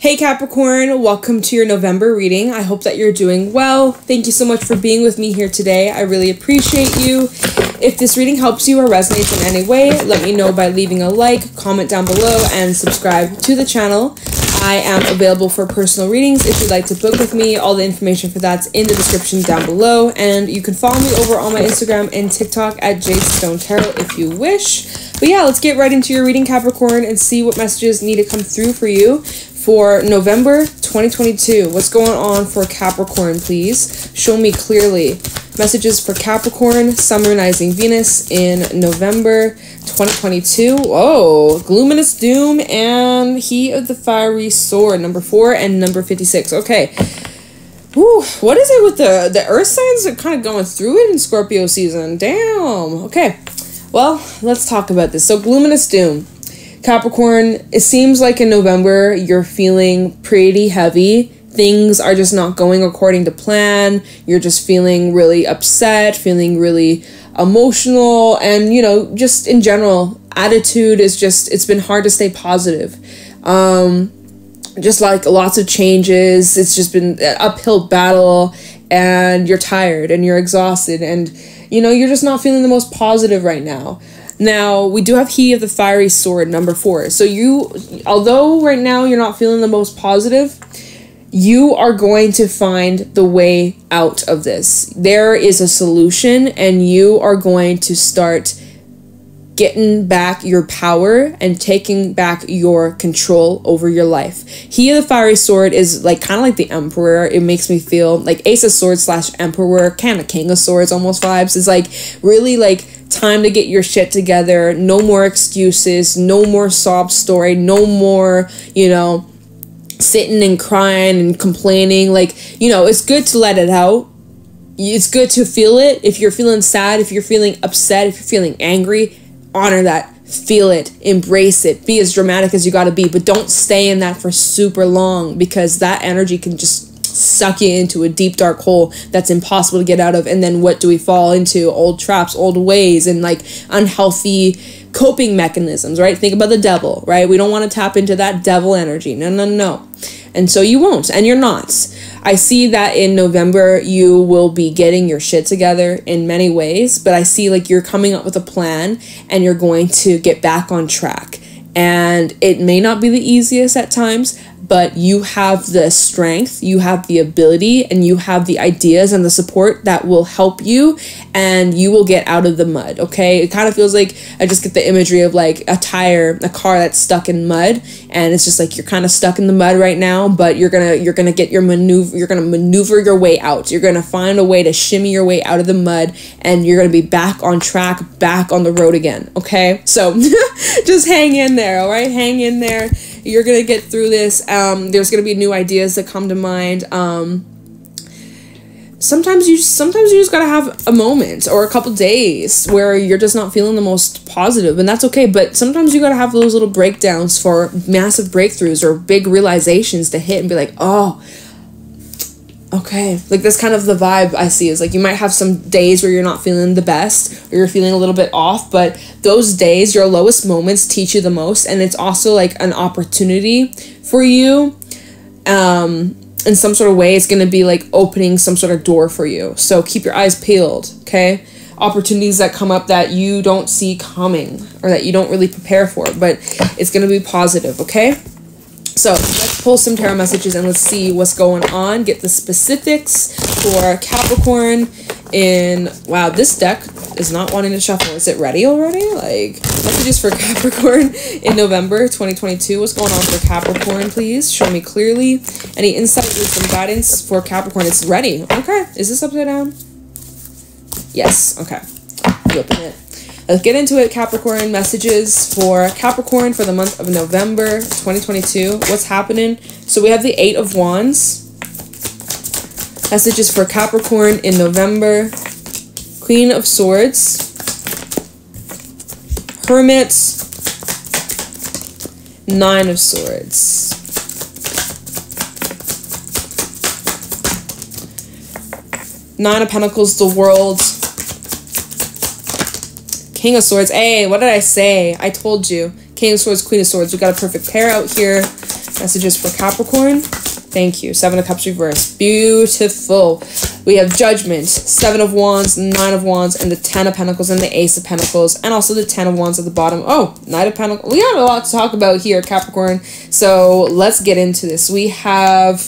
Hey Capricorn, welcome to your November reading. I hope that you're doing well. Thank you so much for being with me here today. I really appreciate you. If this reading helps you or resonates in any way, let me know by leaving a like, comment down below, and subscribe to the channel. I am available for personal readings if you'd like to book with me. All the information for that's in the description down below. And you can follow me over on my Instagram and TikTok at JadeStoneTarot if you wish. But yeah, let's get right into your reading, Capricorn, and see what messages need to come through for you for November 2022. What's going on for Capricorn, please? Show me clearly. Messages for Capricorn, Summer Rising Venus in November 2022. Oh, Luminous Doom and He of the Fiery Sword, number 4 and number 56. Okay. Ooh, what is it with the earth signs are kind of going through it in Scorpio season? Damn. Okay. Well, let's talk about this. So, Luminous Doom. Capricorn, it seems like in November you're feeling pretty heavy. Things are just not going according to plan. You're just feeling really upset, feeling really emotional, and you know, just in general, attitude is just, it's been hard to stay positive. Just like lots of changes. It's just been an uphill battle, and you're tired and you're exhausted, and you know, you're just not feeling the most positive right now. Now, we do have He of the Fiery Sword, number 4. So you, although right now you're not feeling the most positive, you are going to find the way out of this. There is a solution, and you are going to start getting back your power and taking back your control over your life. He of the Fiery Sword is like kind of like the Emperor. It makes me feel like Ace of Swords / Emperor, kind of King of Swords almost vibes. It's like really like time to get your shit together. No more excuses. No more sob story. No more, you know, sitting and crying and complaining. Like, you know, it's good to let it out. It's good to feel it. If you're feeling sad, if you're feeling upset, if you're feeling angry, honor that. Feel it. Embrace it. Be as dramatic as you gotta be, but don't stay in that for super long, because that energy can just suck you into a deep dark hole that's impossible to get out of. And then what do we fall into? Old traps, old ways, and like unhealthy coping mechanisms, right? Think about the devil, right? We don't want to tap into that devil energy. No. And so you won't, and you're not. I see that in November you will be getting your shit together in many ways, but I see like you're coming up with a plan and you're going to get back on track. And it may not be the easiest at times, but you have the strength, you have the ability, and you have the ideas and the support that will help you, and you will get out of the mud, okay? It kind of feels like I just get the imagery of like a car that's stuck in mud, and it's just like you're kind of stuck in the mud right now, but you're gonna get your maneuver your way out. You're gonna find a way to shimmy your way out of the mud, and you're gonna be back on track, back on the road again, okay? So just hang in there, all right? Hang in there. You're gonna get through this. There's gonna be new ideas that come to mind. Sometimes you just gotta have a moment or a couple days where you're just not feeling the most positive, and that's okay. But sometimes you gotta have those little breakdowns for massive breakthroughs or big realizations to hit and be like, oh, okay. Like that's kind of the vibe I see, is like you might have some days where you're not feeling the best or you're feeling a little bit off, but those days, your lowest moments, teach you the most. And it's also like an opportunity for you. In some sort of way, it's going to be like opening some sort of door for you. So keep your eyes peeled, okay? Opportunities that come up that you don't see coming or that you don't really prepare for, but it's going to be positive, okay? So let's pull some tarot messages and let's see what's going on. Get the specifics for Capricorn in... Wow, this deck is not wanting to shuffle. Is it ready already? Like, messages for Capricorn in November 2022. What's going on for Capricorn, please? Show me clearly. Any insight with some guidance for Capricorn? It's ready. Okay. Is this upside down? Yes. Okay. Flipping it. Let's get into it, Capricorn. Messages for Capricorn for the month of November 2022. What's happening? So we have the 8 of Wands. Messages for Capricorn in November. Queen of Swords. Hermit. 9 of Swords. Nine of Pentacles, the World. King of Swords. Hey, what did I say? I told you. King of Swords, Queen of Swords. We got a perfect pair out here. Messages for Capricorn. Thank you. 7 of Cups reversed. Beautiful. We have Judgment, 7 of Wands, 9 of Wands, and the 10 of Pentacles and the Ace of Pentacles, and also the 10 of Wands at the bottom. Oh, Knight of Pentacles. We have a lot to talk about here, Capricorn. So let's get into this. We have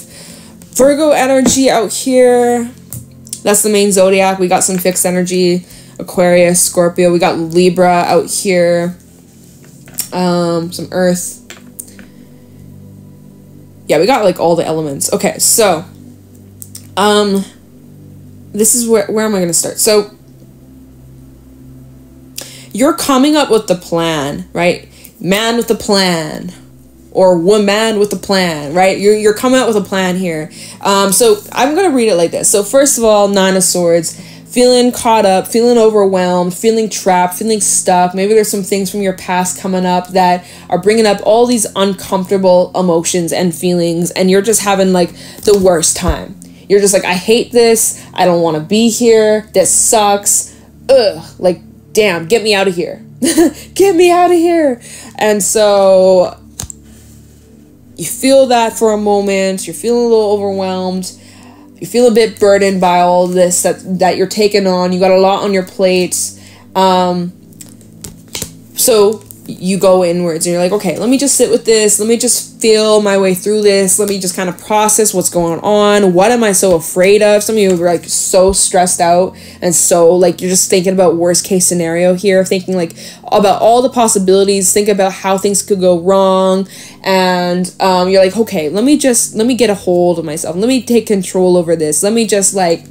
Virgo energy out here. That's the main zodiac. We got some fixed energy. Aquarius, Scorpio. We got Libra out here. Some Earth. Yeah, we got like all the elements. Okay, so this is where am I going to start? So you're coming up with the plan, right? Man with the plan, or woman with the plan, right? You're coming up with a plan here. So I'm going to read it like this. So first of all, 9 of Swords, feeling caught up, feeling overwhelmed, feeling trapped, feeling stuck. Maybe there's some things from your past coming up that are bringing up all these uncomfortable emotions and feelings, and you're just having like the worst time. You're just like, I hate this. I don't want to be here. This sucks. Ugh, like, damn, get me out of here. Get me out of here. And so you feel that for a moment. You're feeling a little overwhelmed. You feel a bit burdened by all this that you're taking on. You got a lot on your plate. So you go inwards and you're like, okay, let me just sit with this. Let me just feel my way through this. Let me just kind of process what's going on. What am I so afraid of? Some of you are like so stressed out, and so like you're just thinking about worst case scenario here, thinking like about all the possibilities, think about how things could go wrong. And you're like, okay, let me get a hold of myself. Let me take control over this. Let me just like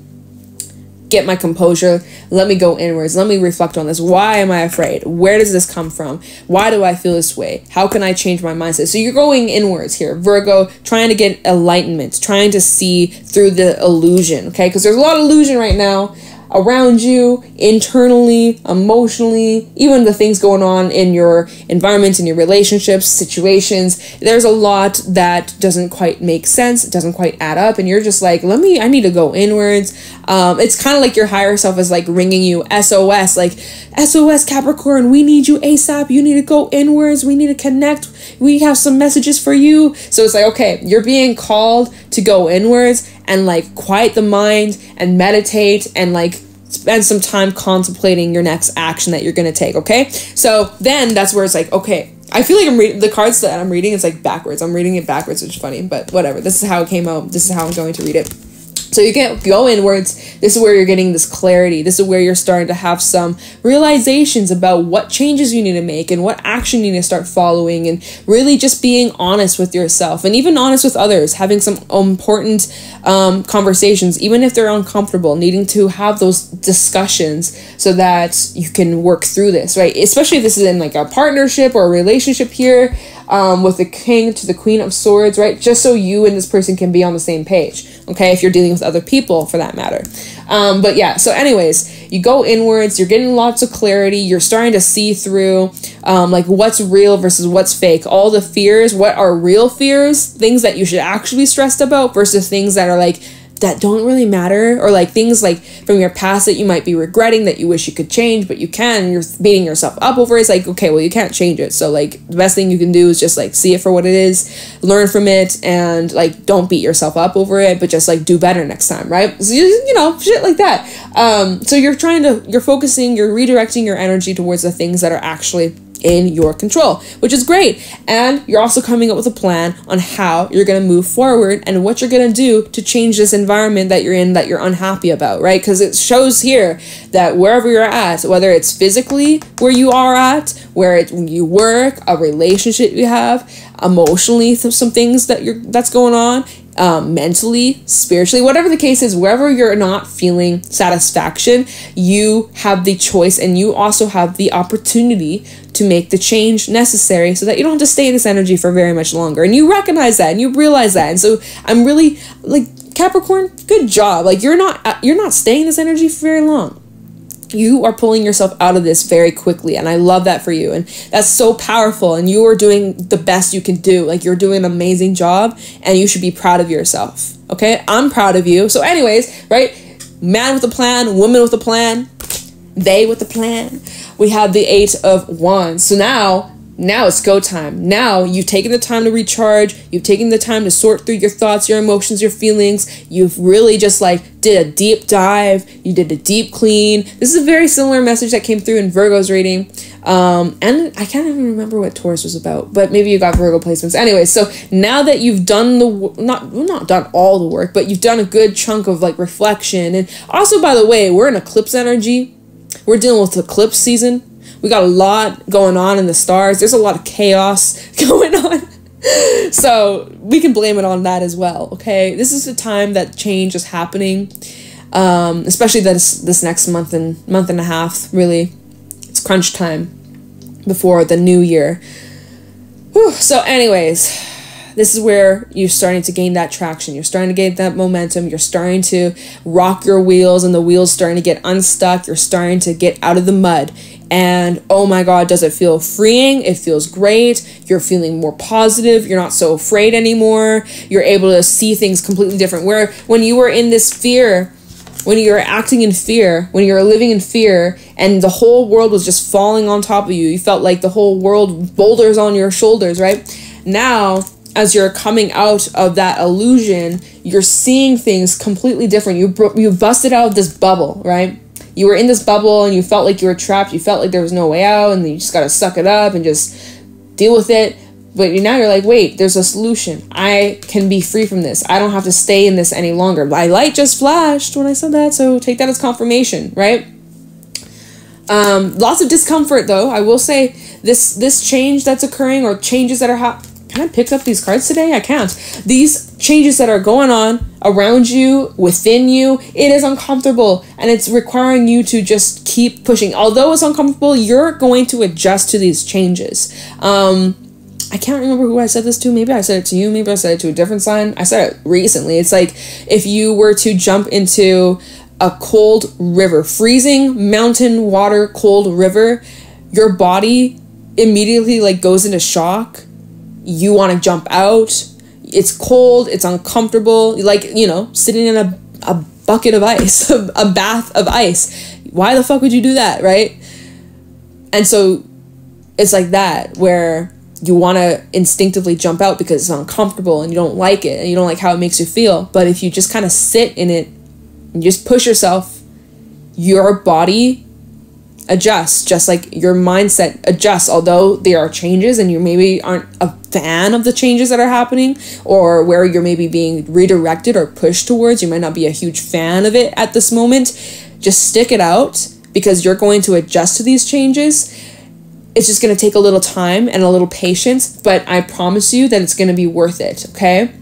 get my composure. Let me go inwards. Let me reflect on this. Why am I afraid? Where does this come from? Why do I feel this way? How can I change my mindset? So you're going inwards here, Virgo, trying to get enlightenment, trying to see through the illusion, okay? Because there's a lot of illusion right now around you, internally, emotionally, even the things going on in your environment, in your relationships, situations. There's a lot that doesn't quite make sense. It doesn't quite add up. And you're just like, I need to go inwards. It's kind of like your higher self is like ringing you SOS, like SOS Capricorn, we need you ASAP. You need to go inwards. We need to connect. We have some messages for you. So it's like, okay, you're being called to go inwards and like quiet the mind and meditate and like spend some time contemplating your next action that you're going to take. Okay. So then that's where it's like, okay, I feel like I'm reading the cards that I'm reading. It's like backwards. I'm reading it backwards, which is funny, but whatever. This is how it came out. This is how I'm going to read it. So you can go inwards. This is where you're getting this clarity. This is where you're starting to have some realizations about what changes you need to make and what action you need to start following, and really just being honest with yourself and even honest with others, having some important conversations, even if they're uncomfortable, needing to have those discussions so that you can work through this, right? Especially if this is in like a partnership or a relationship here, with the King to the Queen of Swords, right? Just so you and this person can be on the same page, okay? If you're dealing with other people for that matter. But yeah, so anyways, you go inwards, you're getting lots of clarity, you're starting to see through like what's real versus what's fake. All the fears, what are real fears, things that you should actually be stressed about versus things that are like, that don't really matter, or like things like from your past that you might be regretting that you wish you could change, but you can, and you're beating yourself up over it. It's like, okay, well, you can't change it. So like the best thing you can do is just like see it for what it is, learn from it, and like don't beat yourself up over it, but just like do better next time, right? So you know, shit like that. So you're focusing, you're redirecting your energy towards the things that are actually in your control, which is great. And you're also coming up with a plan on how you're going to move forward and what you're going to do to change this environment that you're in, that you're unhappy about, right? Because it shows here that wherever you're at, whether it's physically where you are at, where you work, a relationship you have, emotionally, some things that's going on, mentally, spiritually, whatever the case is, wherever you're not feeling satisfaction, you have the choice, and you also have the opportunity to make the change necessary so that you don't have to stay in this energy for very much longer. And you recognize that and you realize that. And so I'm really like, Capricorn, good job. Like you're not staying in this energy for very long. You are pulling yourself out of this very quickly, and I love that for you, and that's so powerful, and you are doing the best you can do. Like you're doing an amazing job, and you should be proud of yourself. Okay, I'm proud of you. So anyways, right, man with a plan, woman with a plan, they with the plan. We have the 8 of Wands. So now Now it's go time. Now you've taken the time to recharge. You've taken the time to sort through your thoughts, your emotions, your feelings. You've really just like did a deep dive. You did a deep clean. This is a very similar message that came through in Virgo's reading. And I can't even remember what Taurus was about, but maybe you got Virgo placements. Anyway, so now that you've done not done all the work, but you've done a good chunk of like reflection. And also, by the way, we're in eclipse energy. We're dealing with eclipse season. We got a lot going on in the stars. There's a lot of chaos going on. So we can blame it on that as well, okay? This is the time that change is happening, especially this next month and a half, really. It's crunch time before the new year. Whew. So anyways, this is where you're starting to gain that traction. You're starting to gain that momentum. You're starting to rock your wheels, and the wheels starting to get unstuck. You're starting to get out of the mud. And oh my God, does it feel freeing? It feels great. You're feeling more positive. You're not so afraid anymore. You're able to see things completely different. Where when you were in this fear, when you were acting in fear, when you were living in fear, and the whole world was just falling on top of you, you felt like the whole world boulders on your shoulders, right? Now, as you're coming out of that illusion, you're seeing things completely different. You busted out of this bubble, right? You were in this bubble and you felt like you were trapped. You felt like there was no way out, and you just got to suck it up and just deal with it. But now you're like, wait, there's a solution. I can be free from this. I don't have to stay in this any longer. My light just flashed when I said that, so take that as confirmation, right? Lots of discomfort, though. I will say this change that's occurring, or changes that are happening. Can I pick up these cards today? I can't. These changes that are going on around you, within you, it is uncomfortable, and it's requiring you to just keep pushing. Although it's uncomfortable, you're going to adjust to these changes. I can't remember who I said this to. Maybe I said it to you. Maybe I said it to a different sign. I said it recently. It's like if you were to jump into a cold river, freezing mountain water, cold river, your body immediately like goes into shock. You want to jump out. It's cold. It's uncomfortable. Like, you know, sitting in a bucket of ice, a bath of ice. Why the fuck would you do that, right? And so it's like that, where you want to instinctively jump out because it's uncomfortable and you don't like it and you don't like how it makes you feel. But if you just kind of sit in it and just push yourself, your body adjusts, just like your mindset adjusts. Although there are changes and you maybe aren't a fan of the changes that are happening, or where you're maybe being redirected or pushed towards, you might not be a huge fan of it at this moment. Just stick it out, because you're going to adjust to these changes. It's just going to take a little time and a little patience, but I promise you that it's going to be worth it, okay?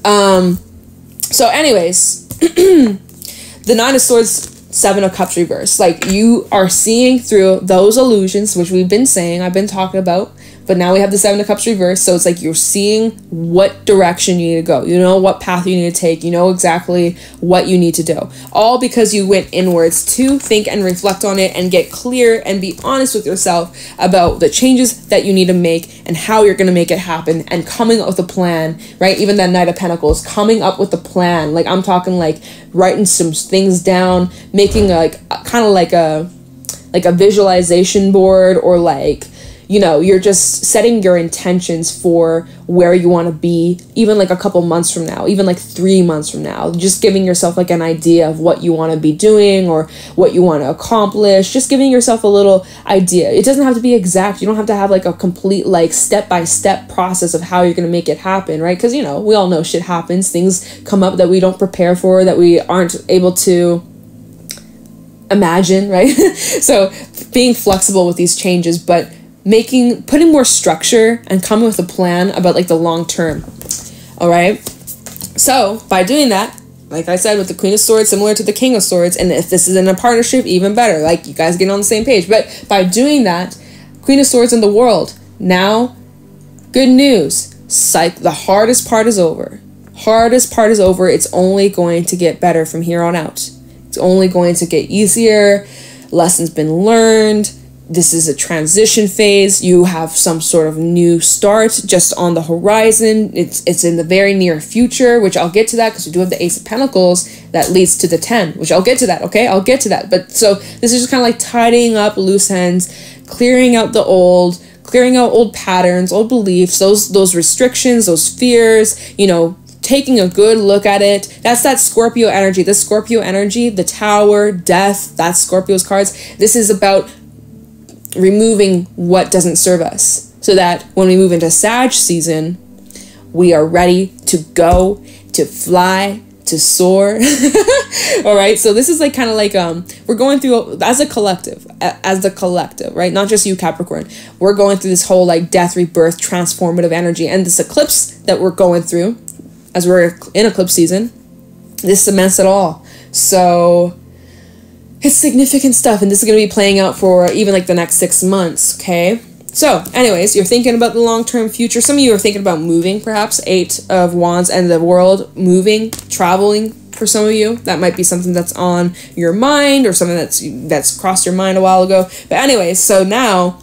So anyways, the Nine of Swords, Seven of Cups reverse. Like, you are seeing through those illusions, which we've been saying, I've been talking about, but now we have the Seven of Cups reverse. So it's like you're seeing what direction you need to go. You know what path you need to take. You know exactly what you need to do. All because you went inwards to think and reflect on it and get clear and be honest with yourself about the changes that you need to make and how you're going to make it happen, and coming up with a plan, right? Even that Knight of Pentacles, coming up with a plan. Like, I'm talking like writing some things down, making like kind of like a visualization board, or like, you know, you're just setting your intentions for where you want to be, even like a couple months from now, even like 3 months from now. Just giving yourself like an idea of what you want to be doing or what you want to accomplish. Just giving yourself a little idea. It doesn't have to be exact. You don't have to have like a complete like step-by-step process of how you're going to make it happen, right? Because, you know, we all know shit happens. Things come up that we don't prepare for, that we aren't able to imagine, right? So being flexible with these changes, but putting more structure and coming with a plan about like the long term. All right. So by doing that, like I said, with the Queen of Swords, similar to the King of Swords, and if this is in a partnership, even better, like you guys get on the same page. But by doing that, Queen of Swords in the world, now, good news, the hardest part is over. Hardest part is over. It's only going to get better from here on out. It's only going to get easier. Lessons been learned. This is a transition phase. You have some sort of new start just on the horizon. It's in the very near future, which I'll get to that, because we do have the Ace of Pentacles that leads to the 10, which I'll get to that, okay? I'll get to that. But so this is just kind of like tidying up loose ends, clearing out the old, clearing out old patterns, old beliefs, those restrictions, those fears, you know, taking a good look at it. That's that Scorpio energy. The Scorpio energy, the Tower, Death, that's Scorpio's cards. This is about removing what doesn't serve us, so that when we move into Sag season, we are ready to go, to fly, to soar. All right, so this is like kind of like we're going through as the collective, right? Not just you, Capricorn. We're going through this whole like death, rebirth, transformative energy, and this eclipse that we're going through, as we're in eclipse season, this cements it all. So it's significant stuff, and this is going to be playing out for even like the next 6 months, okay? So, anyways, you're thinking about the long-term future. Some of you are thinking about moving, perhaps. 8 of Wands, and the world, moving, traveling for some of you. That might be something that's on your mind, or something that's crossed your mind a while ago. But anyways, so now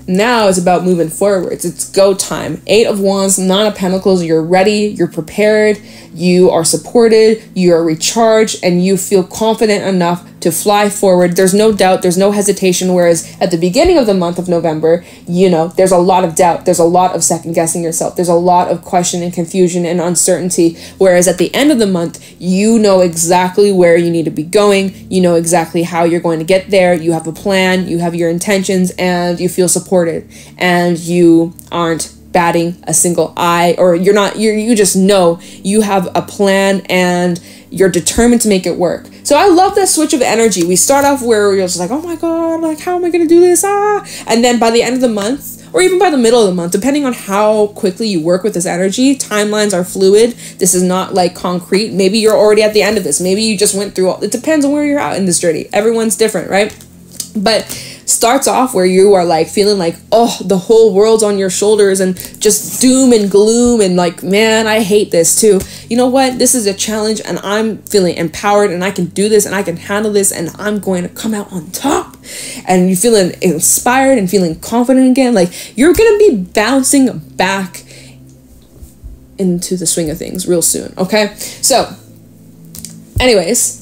it's about moving forwards. It's go time. 8 of Wands, 9 of Pentacles. You're ready. You're prepared. You are supported. You are recharged, and you feel confident enough to fly forward. There's no doubt. There's no hesitation. Whereas at the beginning of the month of November, you know, there's a lot of doubt. There's a lot of second guessing yourself. There's a lot of question and confusion and uncertainty. Whereas at the end of the month, you know exactly where you need to be going. You know exactly how you're going to get there. You have a plan. You have your intentions, and you feel supported, and you aren't batting a single eye, or you just know you have a plan, and you're determined to make it work. So I love that switch of energy. We start off where we're just like, oh my God, like, how am I going to do this? And then by the end of the month, or even by the middle of the month, depending on how quickly you work with this energy, timelines are fluid. This is not like concrete. Maybe you're already at the end of this. Maybe you just went through it depends on where you're at in this journey. Everyone's different, right? But starts off where you are like feeling like, oh, the whole world's on your shoulders, and just doom and gloom, and like, man, I hate this too. You know what? This is a challenge, and I'm feeling empowered, and I can do this, and I can handle this, and I'm going to come out on top. And you're feeling inspired and feeling confident again. Like, you're going to be bouncing back into the swing of things real soon. Okay. So anyways,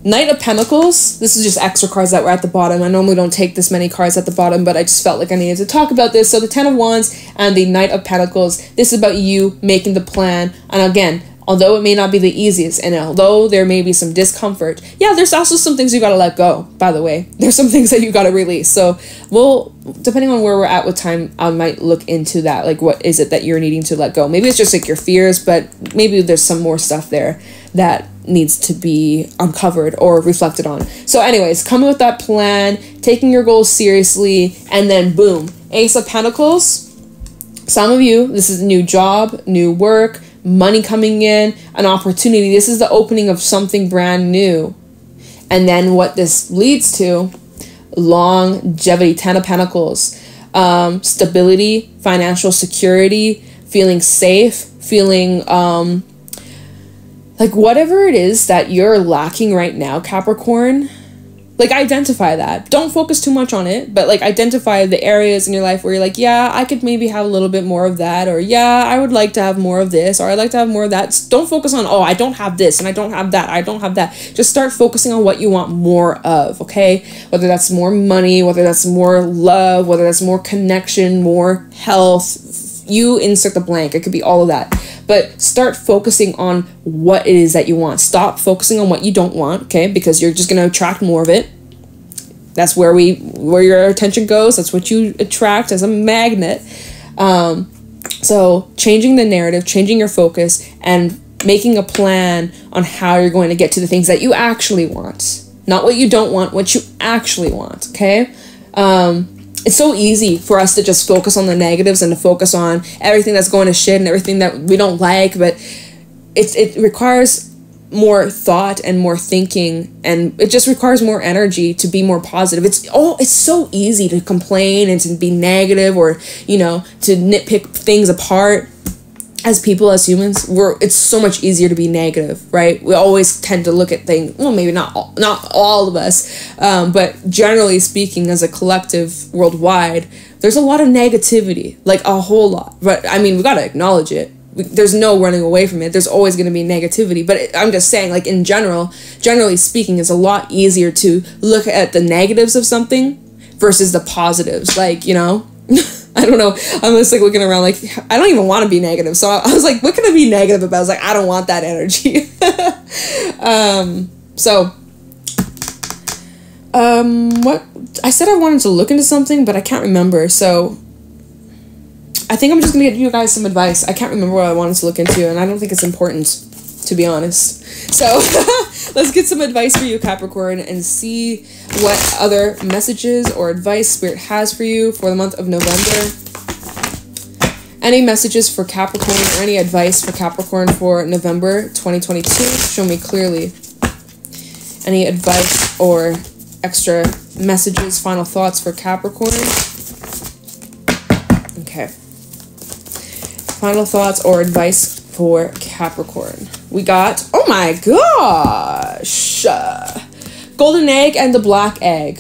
Knight of Pentacles, this is just extra cards that were at the bottom. I normally don't take this many cards at the bottom, but I just felt like I needed to talk about this. So the 10 of Wands and the Knight of Pentacles, this is about you making the plan. And again, although it may not be the easiest, and although there may be some discomfort, yeah, there's also some things you got to let go, by the way. There's some things that you got to release. So depending on where we're at with time, I might look into that. Like, what is it that you're needing to let go? Maybe it's just like your fears, but maybe there's some more stuff there that needs to be uncovered or reflected on. So anyways, coming with that plan, taking your goals seriously, and then boom, Ace of Pentacles. Some of you, this is a new job, new work, money coming in, an opportunity. This is the opening of something brand new. And then what this leads to, longevity, 10 of Pentacles, stability, financial security, feeling safe, feeling like whatever it is that you're lacking right now, Capricorn, like identify that. Don't focus too much on it, but like identify the areas in your life where you're like, yeah, I could maybe have a little bit more of that, or yeah, I would like to have more of this, or I'd like to have more of that. Don't focus on, oh, I don't have this and I don't have that. I don't have that. Just start focusing on what you want more of, okay? Whether that's more money, whether that's more love, whether that's more connection, more health, you insert the blank. It could be all of that. But start focusing on what it is that you want. Stop focusing on what you don't want, okay? Because you're just going to attract more of it. That's where your attention goes. That's what you attract as a magnet. So changing the narrative, changing your focus, and making a plan on how you're going to get to the things that you actually want. Not what you don't want, what you actually want, okay? It's so easy for us to just focus on the negatives and to focus on everything that's going to shit and everything that we don't like, but it requires more thought and more thinking, and it just requires more energy to be more positive. It's so easy to complain and to be negative, or, you know, to nitpick things apart. As people, as humans, it's so much easier to be negative, right? We always tend to look at things, well, maybe not all of us, but generally speaking, as a collective worldwide, there's a lot of negativity, like a whole lot. But I mean, we got to acknowledge it. There's no running away from it. There's always going to be negativity. But I'm just saying, like, in generally speaking, it's a lot easier to look at the negatives of something versus the positives. Like, you know, I don't know. I'm just like looking around like, I don't even want to be negative. So I was like, what can I be negative about? I was like, I don't want that energy. What? I said I wanted to look into something, but I can't remember. So I think I'm just going to get you guys some advice. I can't remember what I wanted to look into, and I don't think it's important, to be honest. So let's get some advice for you, Capricorn, and see what other messages or advice Spirit has for you for the month of November. Any messages for Capricorn or any advice for Capricorn for November 2022? Show me clearly. Any advice or extra messages, final thoughts for Capricorn? Okay. Final thoughts or advice for Capricorn. We got, oh my gosh, golden egg and the black egg.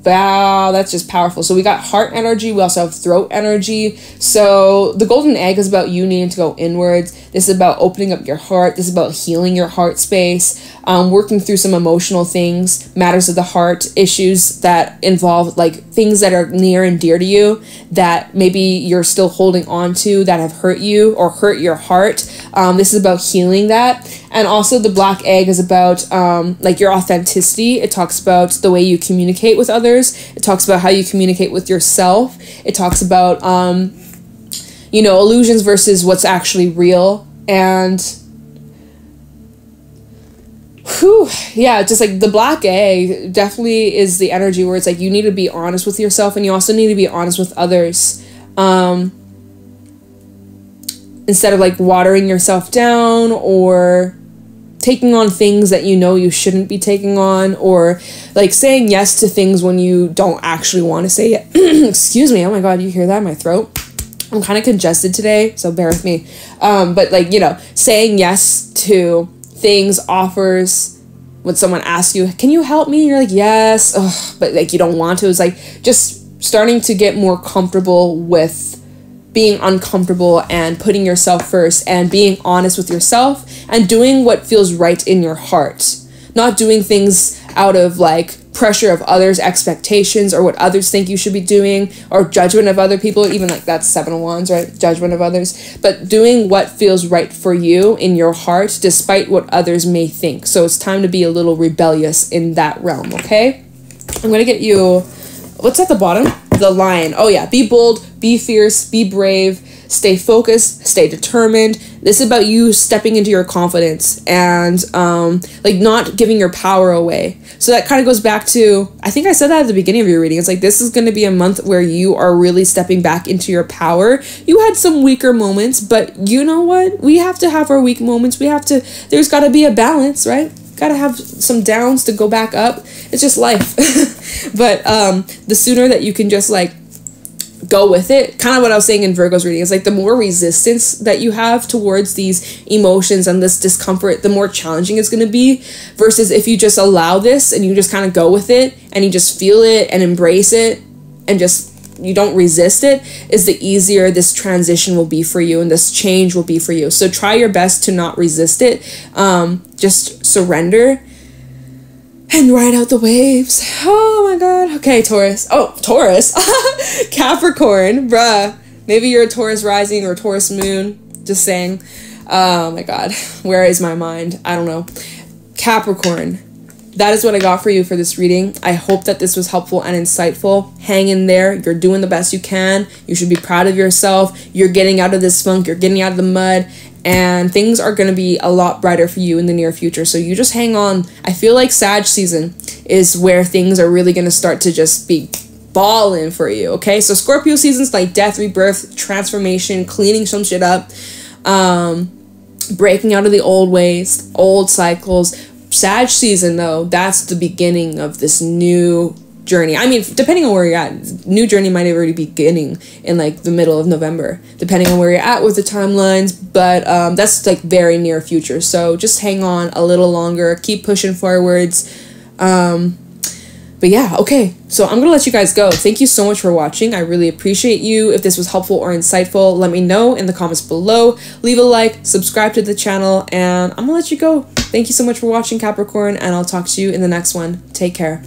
Wow, that's just powerful. So we got heart energy. We also have throat energy. So the golden egg is about you needing to go inwards. This is about opening up your heart. This is about healing your heart space, working through some emotional things, matters of the heart, issues that involve like things that are near and dear to you that maybe you're still holding on to that have hurt you or hurt your heart. This is about healing that. And also the black egg is about like your authenticity. It talks about the way you communicate with others. It talks about how you communicate with yourself. It talks about, you know, illusions versus what's actually real. And whew, yeah, just like the black egg definitely is the energy where it's like you need to be honest with yourself, and you also need to be honest with others. Instead of like watering yourself down or taking on things that you know you shouldn't be taking on, or like saying yes to things when you don't actually want to say it. Excuse me. Oh my God, you hear that in my throat? I'm kind of congested today, so bear with me. But like, you know, saying yes to things, offers, when someone asks you, can you help me? You're like, yes. Ugh, but like you don't want to. It's like just starting to get more comfortable with being uncomfortable and putting yourself first and being honest with yourself and doing what feels right in your heart. Not doing things out of like pressure of others' expectations or what others think you should be doing or judgment of other people. Even like that's 7 of Wands, right? Judgment of others. But doing what feels right for you in your heart despite what others may think. So it's time to be a little rebellious in that realm, okay? I'm going to get you... What's at the bottom? The lion. Oh yeah, be bold, be fierce, be brave, stay focused, stay determined. This is about you stepping into your confidence and like not giving your power away. So that kind of goes back to, I think I said that at the beginning of your reading. It's like this is going to be a month where you are really stepping back into your power. You had some weaker moments, but you know what? We have to have our weak moments. We have to, there's got to be a balance, right? Got to have some downs to go back up. It's just life. But the sooner that you can just like go with it, kind of what I was saying in Virgo's reading, is like the more resistance that you have towards these emotions and this discomfort, the more challenging it's going to be, versus if you just allow this and you just kind of go with it and you just feel it and embrace it and just you don't resist it, is the easier this transition will be for you and this change will be for you. So try your best to not resist it. Just surrender and ride out the waves. Oh my God. Okay, Taurus. Oh, Taurus. Capricorn. Bruh. Maybe you're a Taurus rising or a Taurus moon. Just saying. Oh my God. Where is my mind? I don't know. Capricorn. That is what I got for you for this reading. I hope that this was helpful and insightful. Hang in there. You're doing the best you can. You should be proud of yourself. You're getting out of this funk. You're getting out of the mud. And things are going to be a lot brighter for you in the near future. So you just hang on. I feel like Sag season is where things are really going to start to just be balling for you. Okay? So Scorpio season's like death, rebirth, transformation, cleaning some shit up. Breaking out of the old ways, old cycles. Sag season, though, that's the beginning of this new journey. I mean, depending on where you're at, new journey might already be beginning in like the middle of November, depending on where you're at with the timelines, but that's like very near future. So just hang on a little longer, keep pushing forwards. But yeah, okay, so I'm gonna let you guys go. Thank you so much for watching. I really appreciate you. If this was helpful or insightful, let me know in the comments below. Leave a like, subscribe to the channel, and I'm gonna let you go. Thank you so much for watching, Capricorn, and I'll talk to you in the next one. Take care.